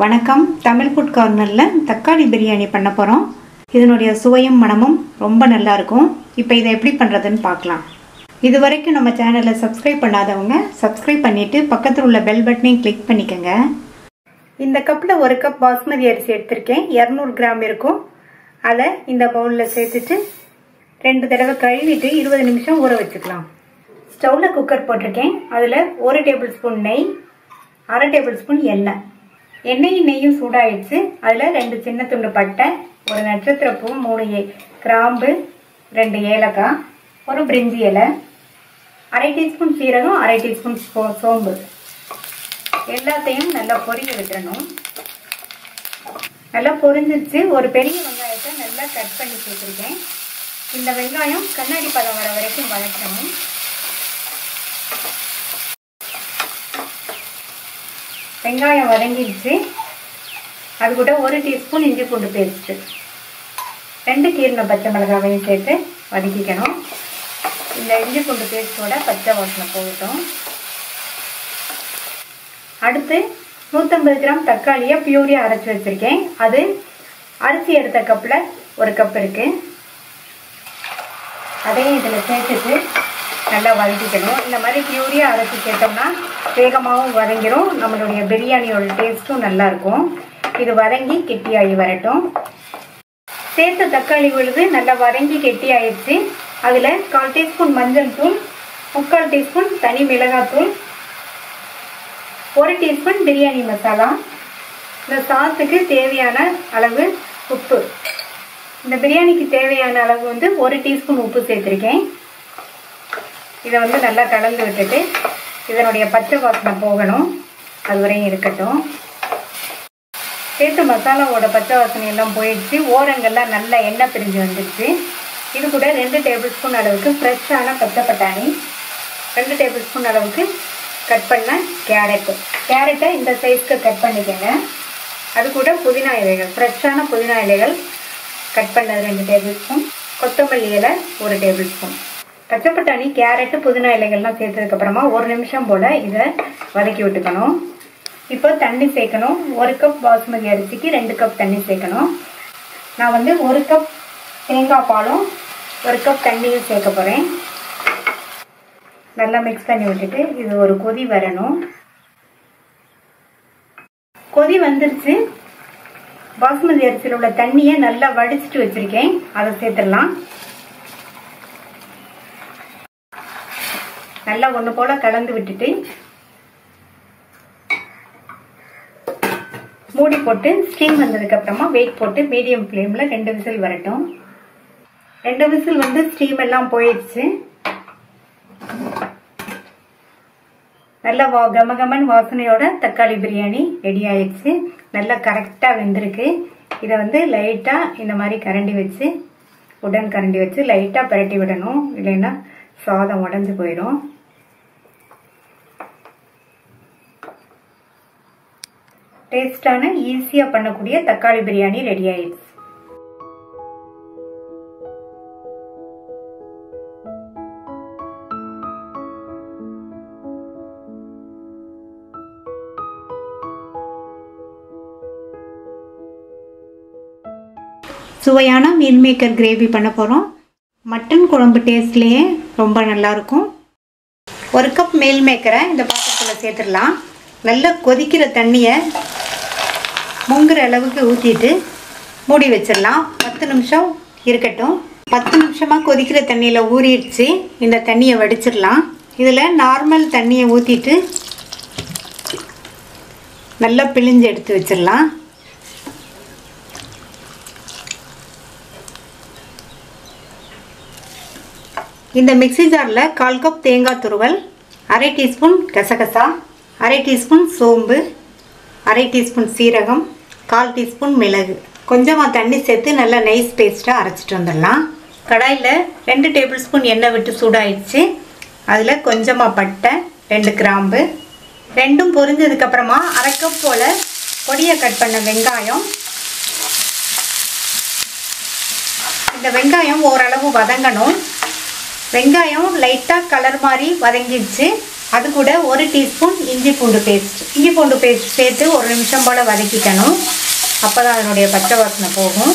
வணக்கம். தமிழ் ஃபுட் கார்னரில் தக்காளி பிரியாணி பண்ண போகிறோம். இதனுடைய சுவையும் மனமும் ரொம்ப நல்லா இருக்கும். இப்போ இதை எப்படி பண்ணுறதுன்னு பார்க்கலாம். இது வரைக்கும் நம்ம சேனலை சப்ஸ்கிரைப் பண்ணாதவங்க சப்ஸ்கிரைப் பண்ணிவிட்டு பக்கத்தில் உள்ள பெல் பட்டனையும் கிளிக் பண்ணிக்கோங்க. இந்த கப்பில் 1 கப் பாஸ்மதி அரிசி எடுத்திருக்கேன். 200 கிராம் இருக்கும். அதை இந்த பவுலில் சேர்த்துட்டு 2 தடவை கழுவிட்டு 20 நிமிஷம் ஊற வச்சுக்கலாம். ஸ்டவ்வில் குக்கர் போட்டிருக்கேன். அதில் 1 டேபிள் ஸ்பூன் நெய், 1/2 டேபிள் ஸ்பூன் எண்ணெய். எண்ணெயும் நெய்யும் சூடாயிடுச்சு. அதில் 2 சின்ன துண்டு பட்டை, 1 நட்சத்திரப்பூ, 3 கிராம்பு, 2 ஏலக்காய், 1 பிரிஞ்சி இலை, 1/2 டீஸ்பூன் சீரகம், 1/2 டீஸ்பூன் சோம்பு எல்லாத்தையும் நல்லா பொரிய விட்டுறணும். நல்லா பொரிஞ்சிருச்சு. ஒரு பெரிய வெங்காயத்தை நல்லா கட் பண்ணி சேர்த்துருக்கேன். இந்த வெங்காயம் கண்ணாடி பதம் வர வரைக்கும் வதக்கணும். வெங்காயம் வதங்கிடுச்சு. அது கூட 1 டீஸ்பூன் இஞ்சி பூண்டு பேஸ்ட்டு, 2 கீரின பச்சை மிளகாவையும் சேர்த்து வதக்கிக்கணும். இந்த இஞ்சி பூண்டு பேஸ்ட்டோட பச்சை வாசனை போகட்டும். அடுத்து 150 கிராம் தக்காளியை பியூரியாக அரைச்சி வச்சுருக்கேன். அது அரிசி எடுத்த கப்பில் 1 கப் இருக்குது. அதையும் இதில் சேர்த்துட்டு நல்லா வதக்கிக்கணும். இந்த மாதிரி பியூரியாக அரைச்சி சேர்த்தோம்னா வேகமாகவும் வதங்கிடும். நம்மளுடைய பிரியாணியோட டேஸ்ட்டும் நல்லாயிருக்கும். இது வதங்கி கெட்டியாகி வரட்டும். சேர்த்த தக்காளி விழுது நல்லா வதங்கி கெட்டி ஆயிடுச்சு. அதில் 1/4 டீஸ்பூன் மஞ்சள் தூள், 3/4 டீஸ்பூன் தனி மிளகாத்தூள், 1 டீஸ்பூன் பிரியாணி மசாலா, இந்த சாஸுக்கு தேவையான அளவு உப்பு. இந்த பிரியாணிக்கு தேவையான அளவு 1 டீஸ்பூன் உப்பு சேர்த்துருக்கேன். இதை நல்லா கலந்து விட்டுட்டு இதனுடைய பச்சை வாசனை போகணும். அது வரையும் இருக்கட்டும். சேர்த்து மசாலாவோட பச்சை வாசனை எல்லாம் போயிடுச்சு. ஓரங்கள்லாம் நல்லா எண்ணெய் பிரிஞ்சு வந்துடுச்சு. இது கூட 2 டேபிள் ஸ்பூன் அளவுக்கு ஃப்ரெஷ்ஷான பச்சை பட்டாணி, 2 டேபிள் ஸ்பூன் அளவுக்கு கட் பண்ண கேரட்டை இந்த சைஸ்க்கு கட் பண்ணிக்கோங்க. அது கூட புதினா இலைகள், ஃப்ரெஷ்ஷான புதினா இலைகள் கட் பண்ணது 2 டேபிள் ஸ்பூன், கொத்தமல்லி இலை 1 டேபிள் ஸ்பூன். பச்சை பட்டாணி, கேரட்டு, புதினா இலைகள்லாம் சேர்த்ததுக்கப்புறமா 1 நிமிஷம் போல் இதை வதக்கி விட்டுக்கணும். இப்போ தண்ணி சேர்க்கணும். 1 கப் பாஸ்மதி அரிசிக்கு 2 கப் தண்ணி சேர்க்கணும். நான் 1 கப் தேங்காய் பாலும் 1 கப் தண்ணியும் சேர்க்க போகிறேன். நல்லா மிக்ஸ் பண்ணி விட்டுட்டு இது ஒரு கொதி வரணும். கொதி வந்துருச்சு. பாஸ்மதி அரிசியில் உள்ள தண்ணியை நல்லா வடிச்சிட்டு வச்சிருக்கேன். அதை சேர்த்துடலாம். நல்லா ஒன்று போல கலந்து விட்டுட்டு மூடி போட்டு ஸ்டீம் வந்ததுக்கு அப்புறமா வெயிட் போட்டு மீடியம் ஃப்ளேமில் 2 விசில் வரட்டும். 2 விசில் ஸ்டீம் எல்லாம் போயிடுச்சு. நல்லா கமகமன் வாசனையோட தக்காளி பிரியாணி ரெடி ஆயிடுச்சு. நல்லா கரெக்டாக வெந்திருக்கு. இதை லைட்டாக இந்த மாதிரி கரண்டி வச்சு, உடன் கரண்டி வச்சு லைட்டாக பிரட்டி விடணும். இல்லைன்னா சாதம் உடஞ்சி போயிடும். டேஸ்டான ஈஸியாக பண்ணக்கூடிய தக்காளி பிரியாணி ரெடி ஆயிடுச்சு. சுவையான மீல் மேக்கர் கிரேவி பண்ண போகிறோம். மட்டன் குழம்பு டேஸ்ட்லேயே ரொம்ப நல்லாயிருக்கும். 1 கப் மீல் மேக்கரை இந்த பாத்திரத்தில் சேர்த்துடலாம். நல்லா கொதிக்கிற தண்ணியை முங்குற அளவுக்கு ஊற்றிட்டு மூடி வச்சிடலாம். 10 நிமிஷம் இருக்கட்டும். 10 நிமிஷமாக கொதிக்கிற தண்ணியில் ஊறிடுச்சு. இந்த தண்ணியை வடிச்சிடலாம். இதில் நார்மல் தண்ணியை ஊற்றிட்டு நல்லா பிழிஞ்சு எடுத்து வச்சிடலாம். இந்த மிக்ஸி ஜாரில் 1/4 கப் தேங்காய் துருவல், 1/2 டீஸ்பூன் கசகசா, 1/2 டீஸ்பூன் சோம்பு, 1/2 டீஸ்பூன் சீரகம், 1/4 டீஸ்பூன் மிளகு, கொஞ்சமாக தண்ணி சேர்த்து நல்லா நைஸ் பேஸ்ட்டாக அரைச்சிட்டு வந்துடலாம். கடாயில் 2 டேபிள் ஸ்பூன் எண்ணெய் விட்டு சூடாயிடுச்சு. அதில் கொஞ்சமாக பட்டை, 2 கிராம்பு, ரெண்டும் பொரிஞ்சதுக்கப்புறமா 1/2 கப் போல் பொடியை கட் பண்ண வெங்காயம். இந்த வெங்காயம் ஓரளவு வதங்கணும். வெங்காயம் லைட்டாக கலர் மாதிரி வதங்கிடுச்சு. அது கூட 1 டீஸ்பூன் இஞ்சி பூண்டு பேஸ்ட் சேர்த்து ஒரு நிமிஷம் போல் வதக்கிக்கணும். அப்போ தான் அதனுடைய பச்சை வாசனை போகும்.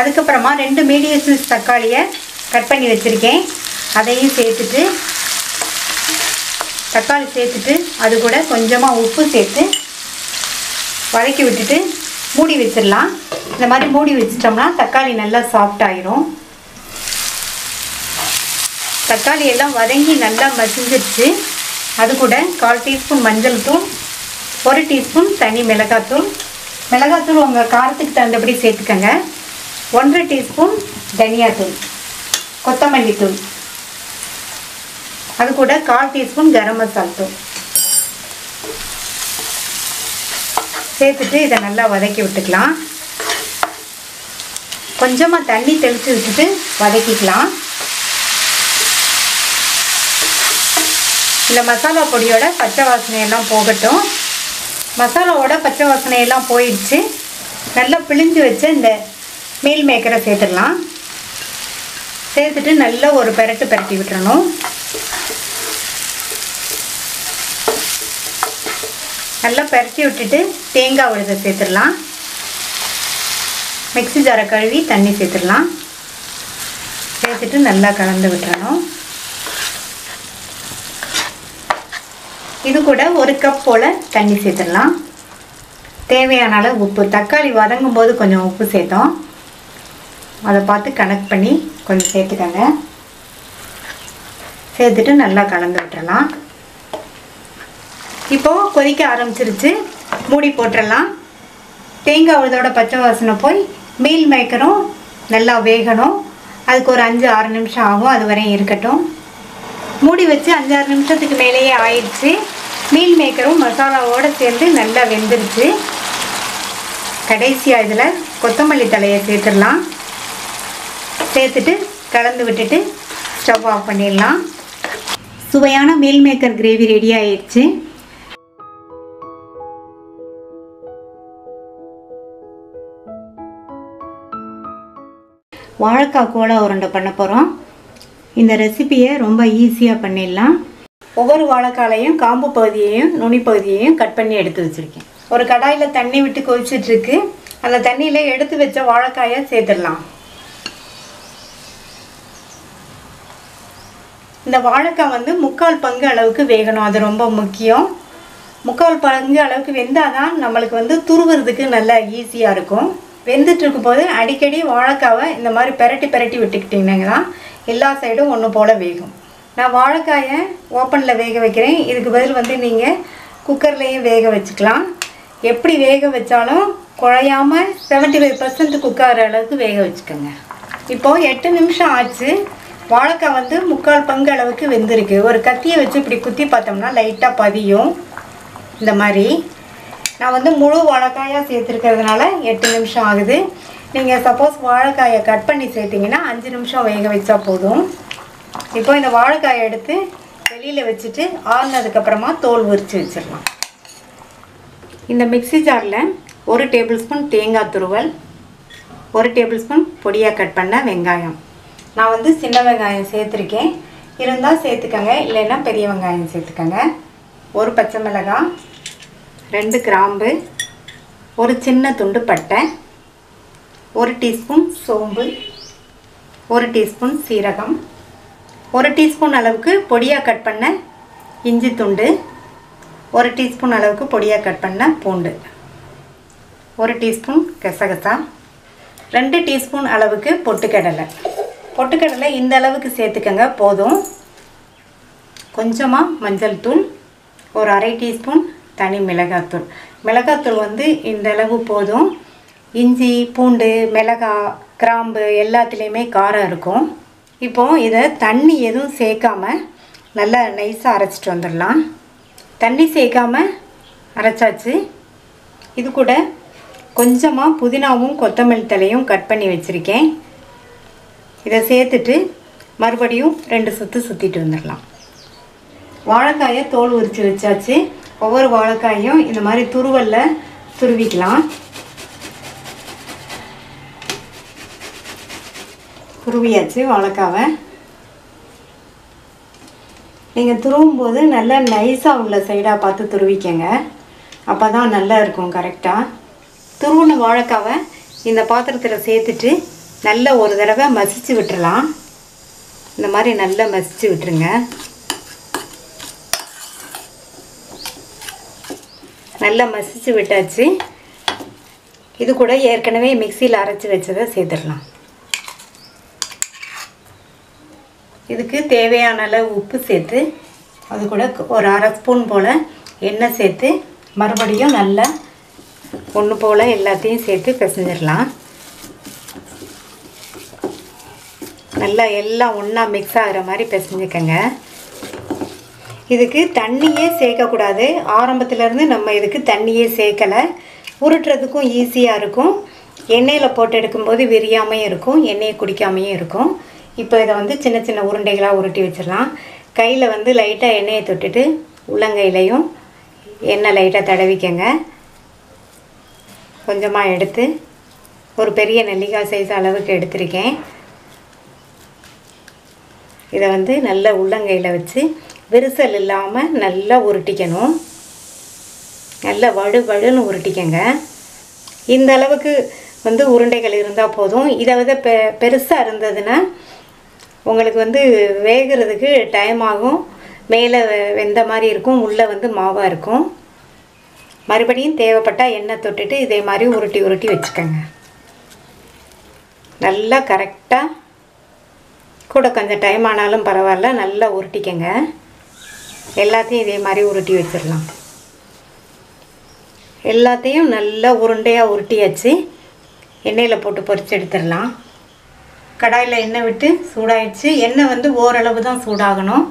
அதுக்கப்புறமா 2 மீடியம் சைஸ் தக்காளியை கட் பண்ணி வச்சுருக்கேன். அதையும் தக்காளி சேர்த்துட்டு அது கூட கொஞ்சமாக உப்பு சேர்த்து வதக்கி விட்டுட்டு மூடி வச்சிடலாம். இந்த மாதிரி மூடி வச்சிட்டோம்னா தக்காளி நல்லா சாஃப்ட் ஆயிரும். தக்காளி எல்லாம் வதங்கி நல்லா மசிஞ்சிருச்சு. அது கூட 1/4 டீஸ்பூன் மஞ்சள் தூள், 1 டீஸ்பூன் தனி மிளகாத்தூள் உங்கள் காரத்துக்கு தகுந்தபடி சேர்த்துக்கங்க. 1/2 டீஸ்பூன் தனியாத்தூள், கொத்தமல்லி தூள், அது கூட 1/4 டீஸ்பூன் கரம் மசாலா தூள் சேர்த்துட்டு இதை நல்லா வதக்கி விட்டுக்கலாம். கொஞ்சமாக தண்ணி தெளித்து விட்டுட்டு வதக்கிக்கலாம். இந்த மசாலா பொடியோட பச்சை வாசனையெல்லாம் போகட்டும். மசாலாவோட பச்சை வாசனையெல்லாம் போயிடுச்சு. நல்லா பிழிஞ்சு வச்ச இந்த மீல் மேக்கரை சேர்த்துடலாம். சேர்த்துட்டு நல்லா ஒரு பெரட்டி விட்டுறணும். நல்லா பெரட்டி விட்டுட்டு தேங்காய் விழுதை சேர்த்துடலாம். மிக்ஸி ஜாரை கழுவி தண்ணி சேர்த்துடலாம். சேர்த்துட்டு நல்லா கலந்து விட்டுறணும். இது கூட 1 கப் போல் தண்ணி சேர்த்துடலாம். தேவையான அளவு உப்பு, தக்காளி வதங்கும் போது கொஞ்சம் உப்பு சேர்த்தோம், அதை பார்த்து கனெக்ட் பண்ணி கொஞ்சம் சேர்த்துக்கங்க. சேர்த்துட்டு நல்லா கலந்து விட்டுறலாம். இப்போது கொதிக்க ஆரம்பிச்சிருச்சு. மூடி போட்டுடலாம். தேங்காய் விழுதோட பச்சை வாசனை போய் மீல் மேக்கரும் நல்லா வேகணும். அதுக்கு ஒரு 5-6 நிமிஷம் ஆகும். அது வரையும் இருக்கட்டும். மூடி வச்சு 5-6 நிமிஷத்துக்கு மேலேயே ஆயிடுச்சு. மீல் மேக்கரும் மசாலாவோடு சேர்ந்து நல்லா வெந்துருச்சு. கடைசியாக இதில் கொத்தமல்லி தழையை சேர்த்துடலாம். சேர்த்துட்டு கலந்து விட்டுட்டு ஸ்டவ் ஆஃப் பண்ணிடலாம். சுவையான மீல் மேக்கர் கிரேவி ரெடி ஆயிடுச்சு. வாழைக்காய் கோலா உருண்டை பண்ண போகிறோம். இந்த ரெசிபியை ரொம்ப ஈஸியாக பண்ணிடலாம். ஒவ்வொரு வாழைக்காலையும் காம்பு பகுதியையும் நுனி பகுதியையும் கட் பண்ணி எடுத்து வச்சுருக்கேன். ஒரு கடாயில் தண்ணி விட்டு கொதிச்சிட்ருக்கு. அந்த தண்ணியில் எடுத்து வச்ச வாழைக்காயை சேர்த்துடலாம். இந்த வாழைக்காய் 3/4 பங்கு அளவுக்கு வேகணும். அது ரொம்ப முக்கியம். 3/4 பங்கு அளவுக்கு வெந்தால் தான் நம்மளுக்கு துருவுறதுக்கு நல்லா ஈஸியாக இருக்கும். வெந்துட்டு இருக்கும் போது அடிக்கடி வாழைக்காவை இந்த மாதிரி பெரட்டி விட்டுக்கிட்டிங்கன்னா தான் எல்லா சைடும் ஒன்று போல் வேகும். நான் வாழைக்காயை ஓப்பனில் வேக வைக்கிறேன். இதுக்கு பதில் நீங்கள் குக்கர்லேயும் வேக வச்சுக்கலாம். எப்படி வேக வச்சாலும் குழையாமல் 75% குக்கர் அளவுக்கு வேக வச்சுக்கோங்க. இப்போது 8 நிமிஷம் ஆச்சு. வாழைக்காய் 3/4 பங்கு அளவுக்கு வெந்திருக்கு. ஒரு கத்தியை வச்சு இப்படி குத்தி பார்த்தோம்னா லைட்டாக பதியும். இந்த மாதிரி நான் முழு வாழைக்காயாக சேர்த்துருக்கிறதுனால 8 நிமிஷம் ஆகுது. நீங்கள் சப்போஸ் வாழைக்காயை கட் பண்ணி சேர்த்திங்கன்னா 5 நிமிஷம் வேக வச்சா போதும். இப்போ இந்த வாழைக்காயை எடுத்து வெளியில் வச்சுட்டு ஆறுனதுக்கப்புறமா தோல் உரித்து வச்சிடலாம். இந்த மிக்ஸி ஜாரில் 1 டேபிள் ஸ்பூன் தேங்காய் துருவல், 1 டேபிள் ஸ்பூன் பொடியாக கட் பண்ண வெங்காயம். நான் சின்ன வெங்காயம் சேர்த்துருக்கேன். இருந்தால் சேர்த்துக்கங்க, இல்லைன்னா பெரிய வெங்காயம் சேர்த்துக்கங்க. 1 பச்சை மிளகாய், 2 கிராம்பு, 1 சின்ன துண்டு பட்டை, 1 டீஸ்பூன் சோம்பு, 1 டீஸ்பூன் சீரகம், 1 டீஸ்பூன் அளவுக்கு பொடியாக கட் பண்ண இஞ்சி துண்டு, 1 டீஸ்பூன் அளவுக்கு பொடியாக கட் பண்ண பூண்டு, 1 டீஸ்பூன் கசகசா, 2 டீஸ்பூன் அளவுக்கு பொட்டுக்கடலை இந்த அளவுக்கு சேர்த்துக்கங்க போதும். கொஞ்சமாக மஞ்சள் தூள், ஒரு 1/2 டீஸ்பூன் தனி மிளகாத்தூள் இந்த அளவு போதும். இஞ்சி பூண்டு மிளகாய் கிராம்பு எல்லாத்துலேயுமே காரம் இருக்கும். இப்போது இதை தண்ணி எதுவும் சேர்க்காமல் நல்லா நைஸாக அரைச்சிட்டு வந்துடலாம். தண்ணி சேர்க்காமல் அரைச்சாச்சு. இது கூட கொஞ்சமாக புதினாவும் கொத்தமல்லி தழையும் கட் பண்ணி வச்சுருக்கேன். இதை சேர்த்துட்டு மறுபடியும் 2 சுற்று சுற்றிட்டு வந்துடலாம். வாழைக்காயை தோல் உரித்து வச்சாச்சு. ஒவ்வொரு வாழைக்காயும் இந்த மாதிரி துருவலில் துருவிக்கலாம். துருவியாச்சு வாழைக்காவை. நீங்கள் துருவும் போது நல்லா நைஸாக உள்ள சைடாக பார்த்து துருவிக்கங்க. அப்போ தான் நல்லா இருக்கும் கரெக்டாக. துருவின வாழைக்காவை இந்த பாத்திரத்தில் சேர்த்துட்டு நல்லா ஒரு தடவை மசிச்சு விட்டுறலாம். இந்த மாதிரி நல்லா மசிச்சு விட்டுருங்க. நல்லா மசிச்சு விட்டாச்சு. இது கூட ஏற்கனவே மிக்சியில் அரைச்சி வச்சதை சேர்த்துடலாம். இதுக்கு தேவையான அளவு உப்பு சேர்த்து அது கூட ஒரு அரை ஸ்பூன் போல் எண்ணெய் சேர்த்து மறுபடியும் நல்லா ஒன்று போல் எல்லாத்தையும் சேர்த்து பிசைஞ்சிடலாம். நல்லா எல்லாம் ஒன்றா மிக்ஸ் ஆகிற மாதிரி பிசைஞ்சுக்கங்க. இதுக்கு தண்ணியே சேர்க்கக்கூடாது. ஆரம்பத்துலேருந்து நம்ம இதுக்கு தண்ணியே சேர்க்கலை. உருட்டுறதுக்கும் ஈஸியாக இருக்கும். எண்ணெயில் போட்டு எடுக்கும்போது விரியாமையும் இருக்கும், எண்ணெயை குடிக்காமையும் இருக்கும். இப்போ இதை வந்து சின்ன சின்ன உருண்டைகளாக உருட்டி வச்சிடலாம். கையில் வந்து லைட்டாக எண்ணெயை தொட்டுட்டு உள்ளங்கையிலையும் எண்ணெய் லைட்டாக தடவிக்கங்க. கொஞ்சமாக எடுத்து ஒரு பெரிய நெல்லிக்காய் சைஸ் அளவுக்கு எடுத்திருக்கேன். இதை வந்து நல்லா உள்ளங்கையில் வச்சு விரிசல் இல்லாமல் நல்லா உருட்டிக்கணும். நல்லா வழுன்னு உருட்டிக்கங்க. இந்த அளவுக்கு வந்து உருண்டைகள் இருந்தால் போதும். இதை விட பெருசாக இருந்ததுன்னா உங்களுக்கு வந்து வேகிறதுக்கு டைம் ஆகும். மேலே வெந்த மாதிரி இருக்கும், உள்ளே வந்து மாவாக இருக்கும். மறுபடியும் தேவைப்பட்டால் எண்ணெய் தொட்டுட்டு இதே மாதிரி உருட்டி உருட்டி வச்சுக்கோங்க. நல்லா கரெக்டாக, கூட கொஞ்சம் டைம் ஆனாலும் பரவாயில்ல, நல்லா உருட்டிக்கங்க. எல்லாத்தையும் இதே மாதிரி உருட்டி வச்சிடலாம். எல்லாத்தையும் நல்லா உருண்டையாக உருட்டியாச்சு. எண்ணெயில் போட்டு பொரிச்சு எடுத்துடலாம். கடாயில் எண்ணெய் விட்டு சூடாயிடுச்சு. எண்ணெய் வந்து ஓரளவு தான் சூடாகணும்,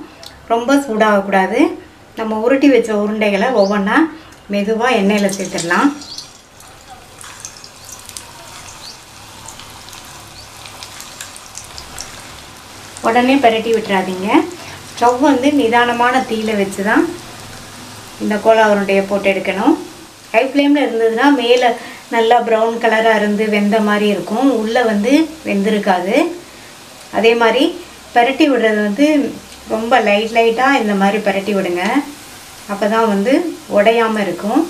ரொம்ப சூடாகக்கூடாது. நம்ம உருட்டி வச்ச உருண்டைகளை ஒவ்வொன்றா மெதுவாக எண்ணெயில் சேர்த்துடலாம். உடனே பரட்டி விட்டுறாதீங்க. ஸ்டவ் வந்து நிதானமான தீயில் வச்சு தான் இந்த கோலா உருண்டையை போட்டு எடுக்கணும். ஹை ஃப்ளேமில் இருந்ததுன்னா மேலே நல்லா ப்ரௌன் கலராக இருந்து வெந்த மாதிரி இருக்கும், உள்ளே வந்து வெந்திருக்காது. அதே மாதிரி பரட்டி விடுறது வந்து ரொம்ப லைட்டாக இந்த மாதிரி பரட்டி விடுங்க. அப்போ தான் வந்து உடையாமல் இருக்கும்.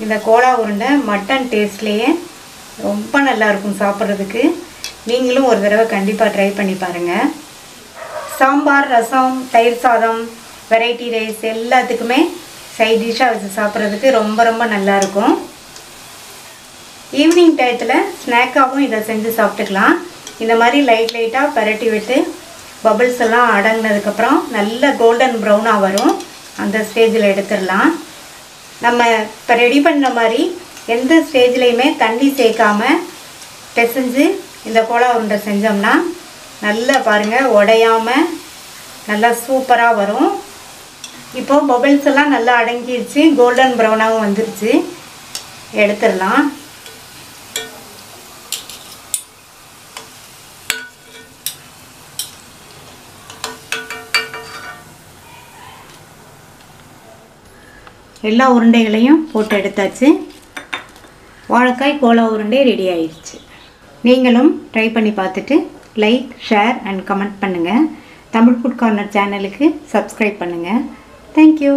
இந்த கோலா உருண்டை மட்டன் டேஸ்ட்லேயே ரொம்ப நல்லாயிருக்கும் சாப்பிட்றதுக்கு. நீங்களும் ஒரு தடவை கண்டிப்பாக ட்ரை பண்ணி பாருங்கள். சாம்பார், ரசம், தயிர் சாதம், வெரைட்டி ரைஸ் எல்லாத்துக்குமே சைட் டிஷ்ஷாக வச்சு சாப்பிட்றதுக்கு ரொம்ப ரொம்ப நல்லாயிருக்கும். ஈவினிங் டயத்தில் ஸ்நாக்காகவும் இதை செஞ்சு சாப்பிட்டுக்கலாம். இந்த மாதிரி லைட்டாக பரட்டி விட்டு பபிள்ஸ் எல்லாம் அடங்கினதுக்கப்புறம் நல்ல கோல்டன் ப்ரௌனாக வரும். அந்த ஸ்டேஜில் எடுத்துடலாம். நம்ம இப்போ ரெடி பண்ண மாதிரி எந்த ஸ்டேஜ்லேயுமே தண்ணி சேர்க்காமல் பிசைஞ்சு இந்த கோலா உருண்டை செஞ்சோம்னா நல்லா பாருங்கள் உடையாமல் நல்லா சூப்பராக வரும். இப்போது பபிள்ஸ் எல்லாம் நல்லா அடங்கிடுச்சு, கோல்டன் ப்ரௌனாகவும் வந்துருச்சு. எடுத்துடலாம். எல்லா உருண்டைகளையும் போட்டு எடுத்தாச்சு. வாழைக்காய் கோலா உருண்டை ரெடி ஆயிடுச்சு. நீங்களும் ட்ரை பண்ணி பார்த்துட்டு லைக், ஷேர் அண்ட் கமெண்ட் பண்ணுங்கள். தமிழ் ஃபுட் கார்னர் சேனலுக்கு சப்ஸ்கிரைப் பண்ணுங்கள். தேங்க்யூ.